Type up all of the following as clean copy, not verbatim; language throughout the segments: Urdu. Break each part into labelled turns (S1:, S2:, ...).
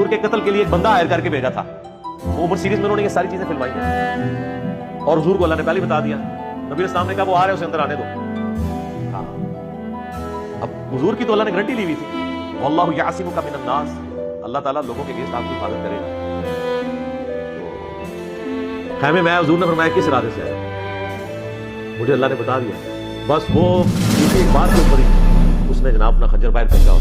S1: کے قتل کے لیے ایک بندہ ہائر کر کے بھیجا تھا. وہ عمر سیریز میں انہوں نے یہ ساری چیزیں فلمائی ہیں اور حضور کو اللہ نے پہلے بتا دیا. نبی اسلام نے کہا وہ آ رہے اسے اندر آنے دو. ہاں اب حضور کی تو اللہ نے گارنٹی لی ہوئی تھی, واللہ یعصمک من الناس, اللہ تعالیٰ لوگوں کے اگینسٹ آپ کی حفاظت کرے گا. خیمے میں حضور نے فرمایا کس ارادے سے آیا, مجھے اللہ نے بتا دیا. بس وہ کسی ایک بات کے اوپر ہی اس نے جناب اپنا خنجر باہر پھینکا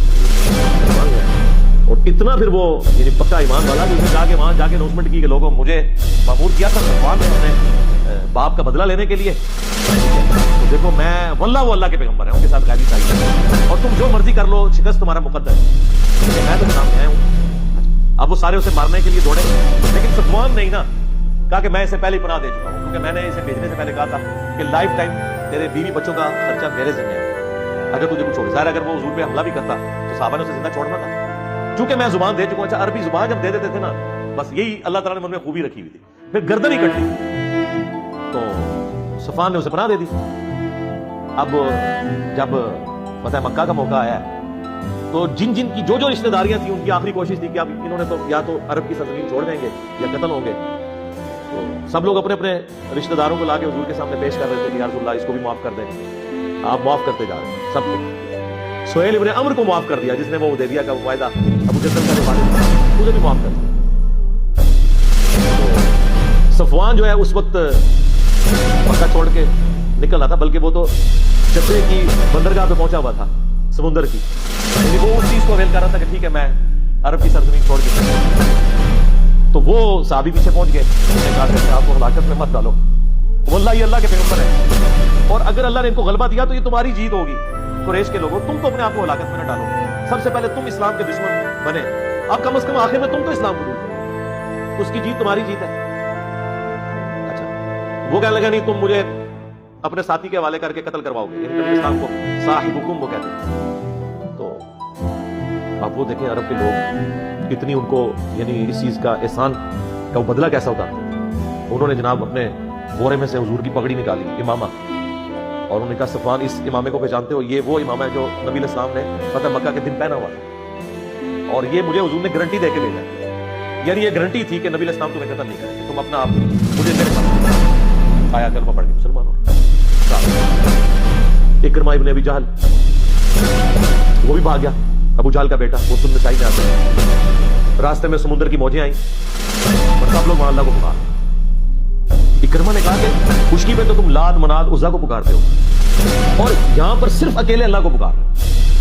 S1: اور اتنا پھر وہ یعنی پکا ایمان والا کہ اس نے جا کے وہاں جا کے اناؤنسمنٹ کی کہ لوگوں مجھے مامور کیا تھا صفوان نے اپنے باپ کا بدلہ لینے کے لیے, تو دیکھو میں واللہ وہ اللہ کے پیغمبر ہیں, ان کے ساتھ غیبی چاہیے اور تم جو مرضی کر لو, شکست تمہارا مقدر ہے, میں تو جناب میں ہوں. اب وہ سارے اسے مارنے کے لیے دوڑے, لیکن صفوان نے نا کہا کہ میں اسے پہلے پناہ دے چکا ہوں, کیونکہ میں نے اسے بھیجنے سے پہلے کہا تھا کہ لائف ٹائم تیرے بیوی بچوں کا خرچہ میرے ذمہ ہے, اگر تجھے کچھ ہو. ظاہر اگر وہ حضور پہ حملہ بھی کرتا تو صحابہ نے اسے زندہ چھوڑنا تھا. چونکہ میں زبان دے چکا ہوں, اچھا عربی زبان جب دے دیتے تھے نا, بس یہی اللہ تعالیٰ نے من میں خوبی رکھی ہوئی تھی, پھر گردن ہی کٹ لی. تو صفوان نے اسے پناہ دے دی. اب جب فتح مکہ کا موقع آیا تو جن کی جو رشتہ داریاں تھیں ان کی آخری کوشش تھی کہ اب انہوں نے تو یا تو عرب کی سرزمین چھوڑ دیں گے یا قتل ہوں گے. تو سب لوگ اپنے اپنے رشتہ داروں کو لا کے حضور کے سامنے پیش کر رہے تھے کہ یا رسول اللہ اس کو بھی معاف کر دیں. آپ معاف کرتے جا رہے ہیں سب کو. سہیل ابن عمرو کو معاف کر دیا جس نے وہ حدیبیہ کا معاہدہ ابو جہل کا نبھایا, مجھے بھی معاف کر دیا. صفوان جو ہے اس وقت مکہ چھوڑ کے نکل رہا تھا, بلکہ وہ تو جدے کی بندرگاہ پہ پہنچا ہوا تھا سمندر کی, یعنی وہ اس چیز کو اویل کر رہا تھا کہ ٹھیک ہے میں عرب کی سرزمین چھوڑ کے. تو وہ صحابی پیچھے پہنچ گئے, انہوں نے کہا کہ آپ کو ہلاکت میں مت ڈالو, واللہ یہ اللہ کے پیغمبر ہے اور اگر اللہ نے ان کو غلبہ دیا تو یہ تمہاری جیت ہوگی. قریش کے لوگوں, تم تو اپنے آپ کو ہلاکت میں نہ ڈالو, سب سے پہلے تم اسلام کے دشمن بنے, اب کم از کم آخر میں تم تو اسلام قبول کرو, اس کی جیت تمہاری جیت ہے. اچھا وہ کہنے لگا نہیں تم مجھے اپنے ساتھی کے حوالے کر کے قتل کرواؤ گے, یعنی نبی اسلام کو صاحب حکم وہ کہتے ہیں. تو اب وہ دیکھیں عرب کے لوگ اتنی ان کو یعنی اس چیز کا احسان کا بدلہ کیسا ہوتا. انہوں نے جناب اپنے بورے میں سے حضور کی پگڑی نکالی, امامہ, اور انہوں نے کہا صفوان اس امامے کو پہچانتے ہو, یہ وہ امامہ ہے جو نبی علیہ السلام نے فتح مکہ کے دن پہنا ہوا تھا اور یہ مجھے حضور نے گارنٹی دے کے بھیجا, یعنی یہ گارنٹی تھی کہ نبی علیہ السلام تمہیں قتل نہیں کریں گے, تم اپنا آپ مجھے میرے ساتھ آیا کلمہ پڑھ کے مسلمان ہو. اکرمہ ابن ابی جہل وہ بھی بھاگ گیا, ابو جہل کا بیٹا, وہ سننے چاہیے آتے ہیں. راستے میں سمندر کی موجیں آئیں اور سب لوگ وہاں اللہ کو پکار. اکرمہ نے کہا کہ خشکی پہ تو تم لات منات عزا کو پکارتے ہو اور یہاں پر صرف اکیلے اللہ کو پکار.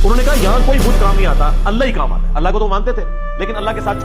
S1: انہوں نے کہا یہاں کوئی بت کام نہیں آتا, اللہ ہی کام آتا ہے. اللہ کو تو مانتے تھے لیکن اللہ کے ساتھ